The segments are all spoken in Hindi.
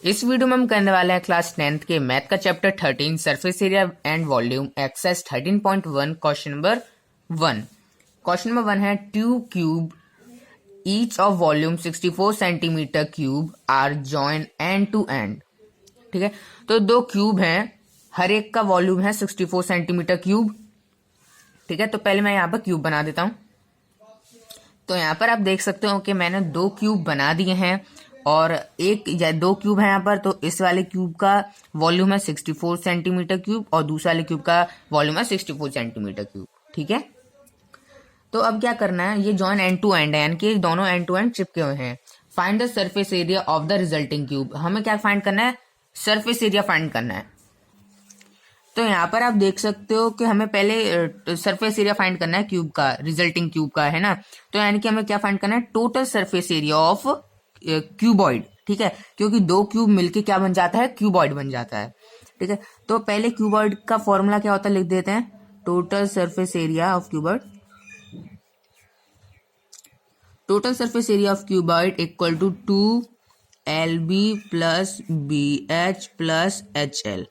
इस वीडियो में हम करने वाले हैं क्लास 10th के मैथ का chapter 13 surface area and volume exercise 13.1 question number 1। Question number 1 है two cube each of volume 64 centimetre cube are join end to end. ठीक है, तो दो क्यूब हैं, हर एक का वॉल्यूम है 64 सेंटीमीटर क्यूब। ठीक है, तो पहले मैं यहाँ पर क्यूब बना देता हूं। तो यहाँ पर आप देख सकते हो कि मैंने दो क्यूब बना दिए हैं और एक या दो क्यूब है यहाँ पर। तो इस वाले क्यूब का वॉल्यूम है 64 सेंटीमीटर क्यूब और दूसरे वाले क्यूब का वॉल्यूम है 64 सेंटीमीटर क्यूब। ठीक है, तो अब क्या करना है, ये जॉइन एंड टू एंड है, यानी कि दोनों एंड टू एंड चिपके हुए हैं। Find the surface area of the resulting cube. हमें क्या फाइंड करना है, सरफेस एरिया फाइंड करना है। तो यहाँ पर आप देख सकते हो कि हमें पहले सरफेस एरिया फाइंड करना है क्यूब का, रिजल्टिंग क्यूब का, है ना। तो यानी कि हमें क्या फाइंड करना है, total surface area of cuboid. ठीक है, क्योंकि दो क्यूब मिलके क्या बन जाता है, क्यूबॉइड बन जाता है। ठीक है, तो पहले क्यूबॉइड का फॉर्मूला क्या होता है लिख देते हैं, total surface area of cuboid. Total surface area of cuboid equal to 2LB plus BH plus HL।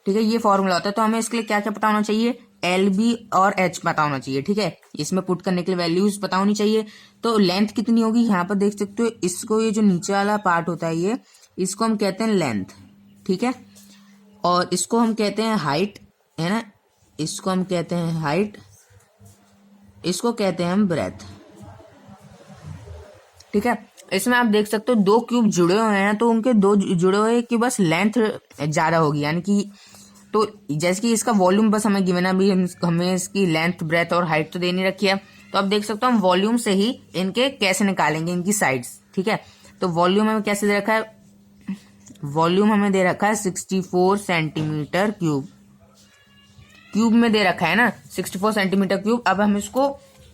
ठीक है, ये फॉर्मूला होता है। तो हमें इसके लिए क्या क्या पता होना चाहिए, LB और H पता होना चाहिए। ठीक है, इसमें पुट करने के लिए वैल्यूज पता होनी चाहिए। तो लेंथ कितनी होगी, यहाँ पर देख सकते हो, इसको ये जो नीचे वाला पार्ट होता है ये, इसको हम कहते हैं लेंथ। ठीक है, और इसको हम कहते हैं हाइट, है ना, इसको हम कहते हैं हाइट, इसको कहते हैं हम ब्रेथ। ठीक है, इसमें आप देख सकते हो दो क्यूब जुड़े हुए हैं, तो उनके दो जुड़े हुए कि बस लेंथ ज्यादा होगी, यानी कि तो जैसे कि इसका वॉल्यूम बस हमें गिवन है, अभी हमें इसकी लेंथ ब्रेथ और हाइट तो देनी रखी है। तो अब देख सकते हो हम वॉल्यूम से ही इनके कैसे निकालेंगे, इनकी साइड्स। ठीक है, तो वॉल्यूम हमें कैसे दे रखा है, वॉल्यूम हमें दे रखा है 64 सेंटीमीटर क्यूब, क्यूब में दे रखा है ना 64 सेंटीमीटर क्यूब। अब हम इसको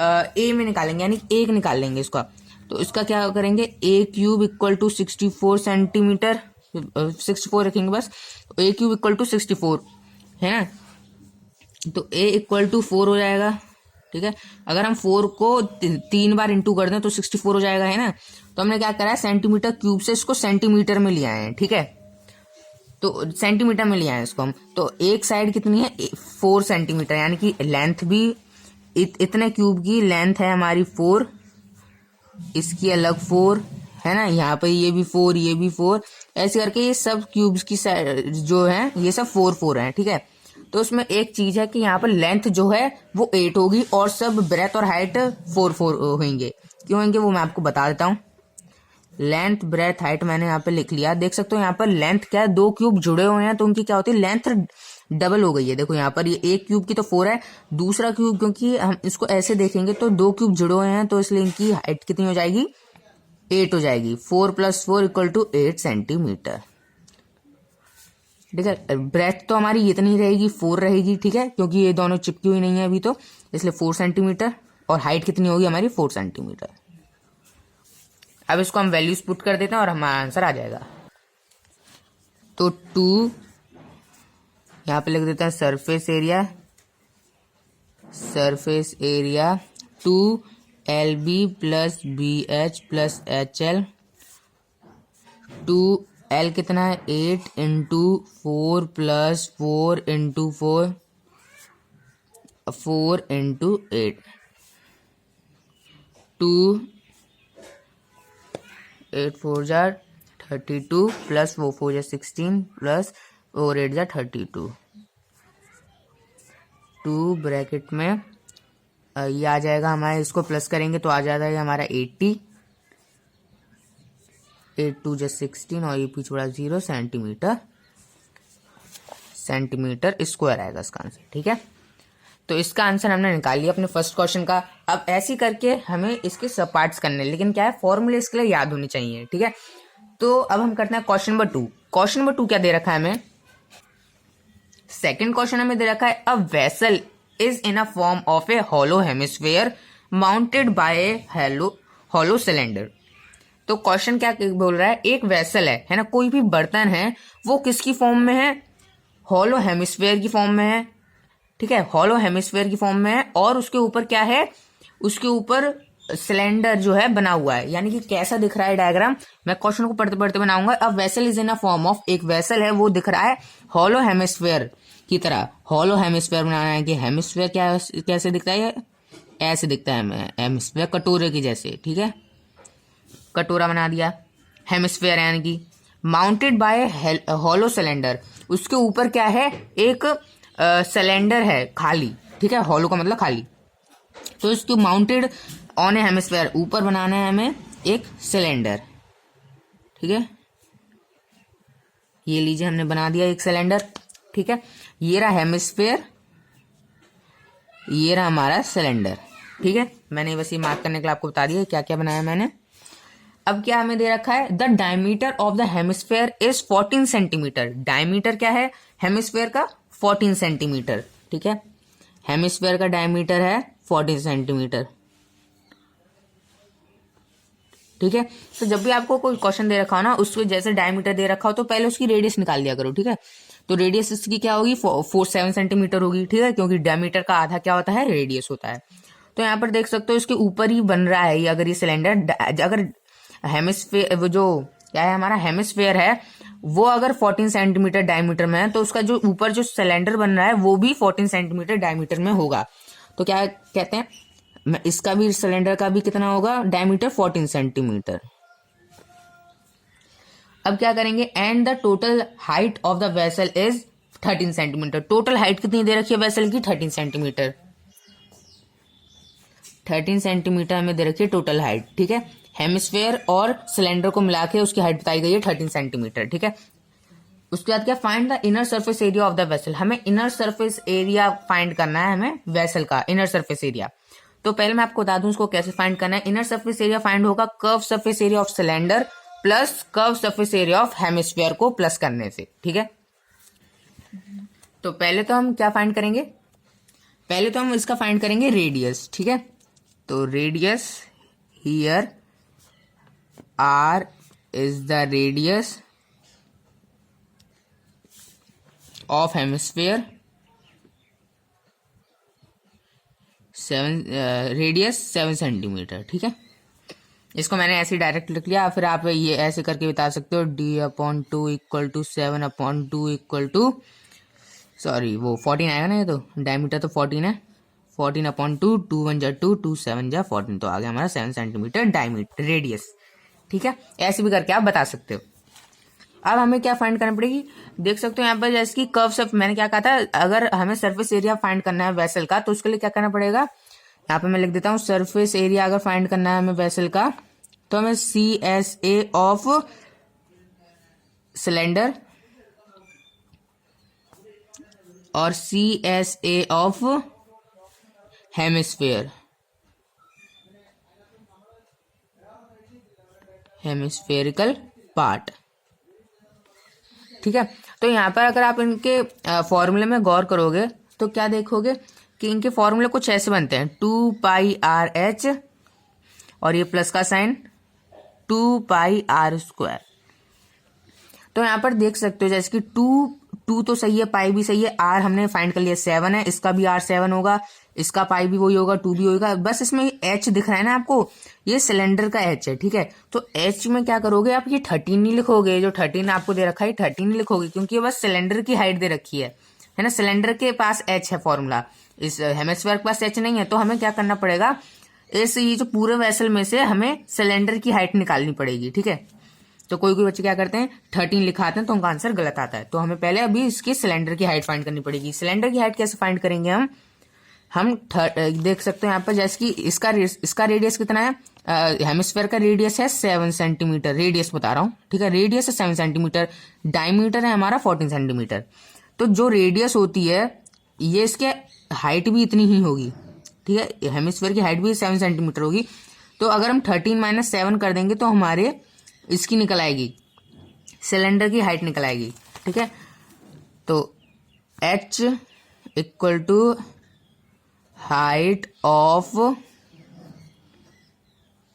ए में निकालेंगे, यानी एक निकाल लेंगे इसका। तो इसका क्या करेंगे, ए क्यूब इक्वल टू 64 सेंटीमीटर, 64 रखेंगे बस। ए क्यूब इक्वल टू 64 है ना, तो ए इक्वल टू 4 हो जाएगा। ठीक है, अगर हम 4 को 3 बार इंटू कर दें तो 64 हो जाएगा, है ना। तो हमने क्या करा है, सेंटीमीटर क्यूब से इसको सेंटीमीटर में लिया है। ठीक है, तो सेंटीमीटर में लिया है इसको हम। तो एक साइड कितनी है, 4 सेंटीमीटर, यानी कि लेंथ भी इतने क्यूब की लेंथ है हमारी 4, इसकी अलग 4 है ना, यहाँ पे ये भी 4, ये भी 4, ऐसे करके ये सब क्यूब्स की जो है ये सब 4 है। ठीक है, तो उसमें एक चीज है कि यहाँ पर लेंथ जो है वो 8 होगी और सब ब्रेथ और हाइट 4 होंगे। क्यों होंगे वो मैं आपको बता देता हूँ। लेंथ ब्रेथ हाइट मैंने यहाँ पे लिख लिया, देख सकते हो यहाँ पर लेंथ क्या है, दो क्यूब जुड़े हुए हैं तो उनकी क्या होती है, लेंथ डबल हो गई है। देखो यहाँ पर ये एक क्यूब की तो 4 है, दूसरा क्यूब क्योंकि हम इसको ऐसे देखेंगे तो दो क्यूब जुड़े हुए हैं, तो इसलिए इनकी हाइट कितनी हो जाएगी, 8 हो जाएगी। 4 + 4 इक्वल टू 8 सेंटीमीटर। ठीक है, ब्रेथ तो हमारी इतनी रहेगी, 4 रहेगी। ठीक है, क्योंकि ये दोनों चिपकी हुई नहीं है अभी, तो इसलिए 4 सेंटीमीटर, और हाइट कितनी होगी हमारी, 4 सेंटीमीटर। अब इसको हम वैल्यूज पुट कर देते हैं और हमारा आंसर आ जाएगा। तो 2 यहाँ पे लिख देते हैं surface area, surface area 2LB plus BH plus HL। 2L कितना है, 8 इंटू 4 प्लस 4 इंटू 4, 4 इंटू 8, 2 8 4 जा 32 प्लस 4 4 जा 16 प्लस 4 8 जा 32। 2 ब्रैकेट में ये आ जाएगा हमारे, इसको प्लस करेंगे तो आ जाता है हमारा 80, 8 2 जा 16 और ये पीछे बड़ा 0 सेंटीमीटर, सेंटीमीटर स्क्वायर आएगा इसका आंसर। ठीक है, तो इसका आंसर हमने निकाल लिया अपने फर्स्ट क्वेश्चन का। अब ऐसे करके हमें इसके सब पार्ट्स करने, लेकिन क्या है, फॉर्मूले इसके लिए याद होने चाहिए। ठीक है, तो अब हम करते हैं क्वेश्चन नंबर 2। क्वेश्चन नंबर 2 क्या दे रखा है हमें, सेकंड क्वेश्चन हमें दे रखा है a vessel is in a form of a hollow hemisphere mounted by a hollow cylinder. तो क्वेश्चन क्या बोल रहा है, एक वेसल है ना, कोई भी बर्तन है, वो किसकी फॉर्म में है, हॉलो हेमिस्फीयर की फॉर्म में है। ठीक है, हॉलो हेमिस्फीयर की फॉर्म में है और उसके ऊपर क्या है, उसके ऊपर सिलेंडर जो है बना हुआ है, यानी कि कैसा दिख रहा है डायग्राम, मैं क्वेश्चन को पढ़ते पढ़ते बनाऊंगा। अब vessel is in a form of, एक वेसल है वो दिख रहा है हॉलो हेमिस्फेयर की तरह। हॉलो हेमिस्फेयर बनाना है कि हेमिस्फेयर क्या कैसे दिखता है, ऐसे दिखता है हेमिस्फेयर, कटोरे की जैसे, ठीक है, कटोरा बना दिया हेमिस्फेयर, यानी कि माउंटेड बाय हॉलो सिलेंडर, उसके ऊपर क्या है, एक सिलेंडर है खाली, ठीक है, हॉलो का मतलब खाली। तो इसको माउंटेड ऑन ए हेमिस्फेयर, ऊपर बनाना है हमें एक सिलेंडर, ठीक है, ये लीजिए हमने बना दिया एक सिलेंडर, ठीक है, ये रहा हेमिस्फेयर, ये रहा हमारा सिलेंडर, ठीक है। मैंने बस ये मार्क करने के लिए आपको बता दिया क्या क्या बनाया मैंने। अब क्या हमें दे रखा है, the diameter of the hemisphere is 14 centimetre. Diameter क्या है हेमिस्फेयर का, 14 सेंटीमीटर, ठीक है, हेमिस्फेयर का डायमीटर है 14 सेंटीमीटर, ठीक है। तो जब भी आपको कोई क्वेश्चन दे रखा हो ना, उसको जैसे डायमीटर दे रखा हो तो पहले उसकी रेडियस निकाल दिया करो, ठीक है। तो रेडियस इसकी क्या होगी, 47 सेंटीमीटर होगी, ठीक है, क्योंकि डायमीटर का आधा क्या होता है, रेडियस होता है। तो यहाँ पर देख सकते हो इसके ऊपर ही बन रहा है ये, अगर ये सिलेंडर, अगर हेमिस्फेयर, वो जो क्या है हमारा हेमिस्फेयर है, वो अगर 14 सेंटीमीटर डायमीटर में है, तो उसका जो ऊपर जो सिलेंडर बन रहा है वो भी 14 सेंटीमीटर डायमीटर में होगा। तो क्या कहते हैं, इसका भी, सिलेंडर का भी कितना होगा डायमीटर, 14 सेंटीमीटर। अब क्या करेंगे, and the total height of the vessel is 13 centimetre. Total height कितनी दे रखी है वेसल की, 13 सेंटीमीटर, 13 सेंटीमीटर हमें दे रखी है टोटल हाइट, ठीक है। हेमिस्फेयर और सिलेंडर को मिला के उसकी हाइट बताई गई है 13 सेंटीमीटर, ठीक है। उसके बाद क्या, find the inner surface area of the vessel, हमें इनर सरफेस एरिया फाइंड करना है हमें वेसल का, इनर सरफेस एरिया। तो पहले मैं आपको बता दूं उसको कैसे फाइंड करना है। इनर सरफेस एरिया फाइंड होगा curve surface area of cylinder plus curve surface area of hemisphere को प्लस करने से, ठीक है। तो पहले तो हम क्या फाइंड करेंगे, पहले तो हम इसका फाइंड करेंगे रेडियस, ठीक है। तो radius here, R is the radius of hemisphere, radius 7 centimetre, ठीक है। इसको मैंने ऐसे डायरेक्ट लिख लिया, फिर आप ये ऐसे करके बता सकते हो, D/2 equal to 7/2 equal to, sorry वो 14 आएगा ना, ये तो डायमीटर तो 14 है, 14/2, 2 1 जा 2, 2 7 जा 14, तो आ गया हमारा 7 सेंटीमीटर डायमीटर रेडियस, ठीक है। ऐसे भी करके आप बता सकते हो। अब हमें क्या फाइंड करनी पड़ेगी, देख सकते हो यहाँ पर जैसे कि कर्व सरफेस, मैंने क्या कहा था, अगर हमें सरफेस एरिया फाइंड करना है वेसल का, तो उसके लिए क्या करना पड़ेगा, यहाँ पे मैं लिख देता हूँ, सरफेस एरिया अगर फाइंड करना है हमें वेसल का, तो हमें CSA ऑफ सिलेंडर और CSA of hemisphere, hemispherical part, ठीक है। तो यहाँ पर अगर आप इनके फॉर्मूले में गौर करोगे तो क्या देखोगे कि इनके फॉर्मूले कुछ ऐसे बनते हैं, 2πRH और ये प्लस का साइन 2πr²। तो यहाँ पर देख सकते हो जैसे कि 2 तो सही है, पाई भी सही है, R हमने फाइंड कर लिया 7 है, इसका भी R 7 होगा, इसका पाई भी वही होगा, 2 भी होगा, बस इसमें H दिख रहा है ना आपको, ये सिलेंडर का H है, ठीक है। तो H में क्या करोगे आप, ये 13 नहीं लिखोगे, जो 13 आपको दे रखा है 13 नहीं लिखोगे, क्योंकि ये बस सिलेंडर की हाइट दे रखी है ना, सिलेंडर के पास H है फॉर्मूला, इस हेमिस्फीयर के पास H नहीं है। तो हमें क्या करना पड़ेगा, इस ये जो पूरे वेसल में से हमें सिलेंडर की हाइट निकालनी पड़ेगी, ठीक है। तो कोई कोई बच्चे क्या करते हैं 13 लिखाते हैं तो उनका आंसर गलत आता है। तो हमें पहले अभी इसके सिलेंडर की हाइट फाइंड करनी पड़ेगी। सिलेंडर की हाइट कैसे फाइंड करेंगे हम देख सकते हैं यहाँ पर जैसे कि इसका रेडियस कितना है, हेमिस्फीयर का रेडियस है 7 सेंटीमीटर, रेडियस बता रहा हूँ, ठीक है, रेडियस है 7 सेंटीमीटर, डायमीटर है हमारा 14 सेंटीमीटर। तो जो रेडियस होती है ये इसके हाइट भी इतनी ही होगी, ठीक है, हेमिस्फीयर की हाइट भी 7 सेंटीमीटर होगी। तो अगर हम 13 - 7 कर देंगे तो हमारे इसकी निकल आएगी, सिलेंडर की हाइट निकल आएगी, ठीक है। तो H equal to height of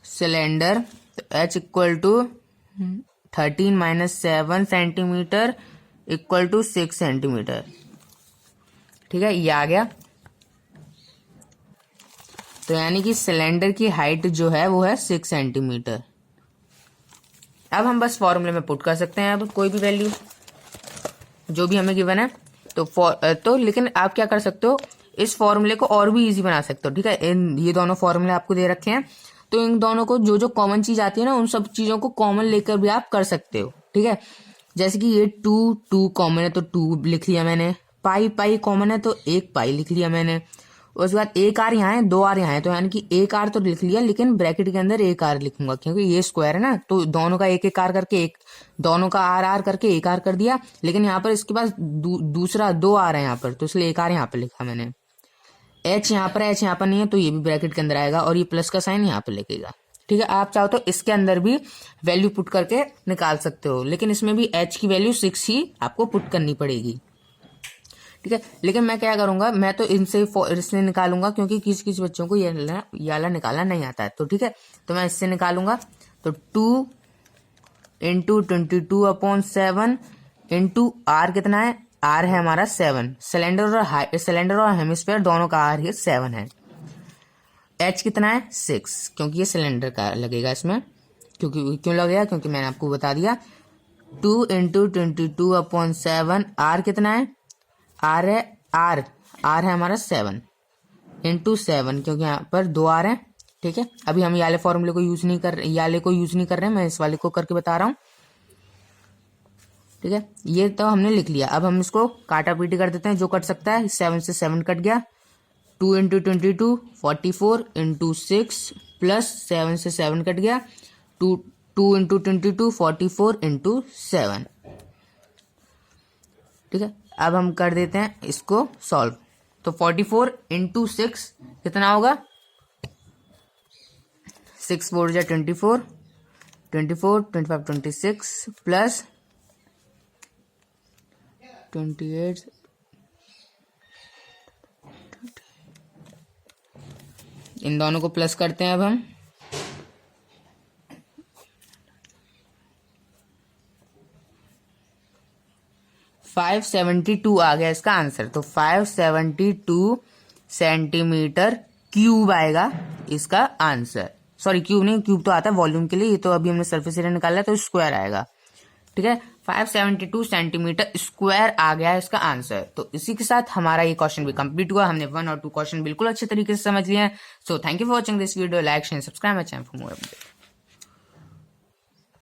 cylinder, तो H equal to 13 - 7 centimetre equal to 6 centimetre, ठीक है, ये आ गया। तो यानी कि सिलेंडर की हाइट जो है वो है 6 सेंटीमीटर। अब हम बस फॉर्मूले में पुट कर सकते हैं अब कोई भी वैल्यू जो भी हमें गिवन है। तो लेकिन आप क्या कर सकते हो, इस फॉर्मूले को और भी इजी बना सकते हो। ठीक है, ये दोनों फॉर्मूले आपको दे रखे हैं, तो इन दोनों को जो जो कॉमन चीज आती है ना, उन सब चीजों को कॉमन लेकर भी आप कर सकते हो। ठीक है, जैसे कि ये 2 कॉमन है तो 2 लिख लिया मैंने, पाई कॉमन है तो 1 पाई लिख लिया मैंने। उसके बाद 1 आर यहाँ है, 2 आर यहाँ है, तो यानी कि 1 आर तो लिख लिया, लेकिन ब्रैकेट के अंदर 1 आर लिखूंगा क्योंकि ये स्क्वायर है ना, तो दोनों का 1 आर करके दोनों का आर करके 1 आर कर दिया। लेकिन यहाँ पर इसके पास दूसरा 2 आर है यहाँ पर, तो इसलिए 1 आर यहाँ पर लिखा मैंने। एच यहाँ पर है, एच यहाँ पर नहीं है, तो ये भी ब्रैकेट के अंदर आएगा और ये प्लस का साइन यहाँ पर लगेगा। ठीक है, आप चाहो तो इसके अंदर भी वैल्यू पुट करके निकाल सकते हो, लेकिन इसमें भी एच की वैल्यू 6 ही आपको पुट करनी पड़ेगी। ठीक है, लेकिन मैं क्या करूंगा, मैं तो इससे निकालूंगा क्योंकि किसी किसी बच्चों को ये वाला निकालना नहीं आता है। तो ठीक है, तो मैं इससे निकालूंगा। तो 2 इंटू 22/7 इंटू आर कितना है, आर है हमारा 7। सिलेंडर और हेमिस्फीयर दोनों का आर ही 7 है। एच कितना है 6, क्योंकि ये सिलेंडर का लगेगा इसमें। क्यों लगेगा, क्योंकि मैंने आपको बता दिया। 2 इंटू 22/7 आर कितना है, आर है हमारा 7 इंटू 7, क्योंकि यहाँ पर 2 आर है। ठीक है, अभी हम याले फॉर्मूले को यूज नहीं कर रहे हैं, मैं इस वाले को करके बता रहा हूँ। ठीक है, ये तो हमने लिख लिया। अब हम इसको काटा पीटी कर देते हैं, जो कट सकता है। 7 से 7 कट गया। 2 इंटू 22 44 इंटू 6 प्लस 7 से 7 कट गया। 2 इंटू 22 44 इंटू 7। ठीक है, अब हम कर देते हैं इसको सॉल्व। तो 44 इंटू 6 कितना होगा, 6 4 जा 24 25 26 प्लस 28। इन दोनों को प्लस करते हैं अब हम। $572 आ गया इसका आंसर। तो 572 सेंटीमीटर क्यूब आएगा इसका आंसर। सॉरी, क्यूब नहीं, क्यूब तो आता है वॉल्यूम के लिए, ये तो अभी हमने सरफेस एरिया निकाला है, तो स्क्वायर आएगा। ठीक है, 572 सेंटीमीटर स्क्वायर आ गया है इसका आंसर। तो इसी के साथ हमारा ये क्वेश्चन भी कंप्लीट हुआ। हमने 1 और 2 क्वेश्चन बिल्कुल अच्छे तरीके से समझ लिए हैं। So thank you for watching this video. Like share subscribe my channel for more update.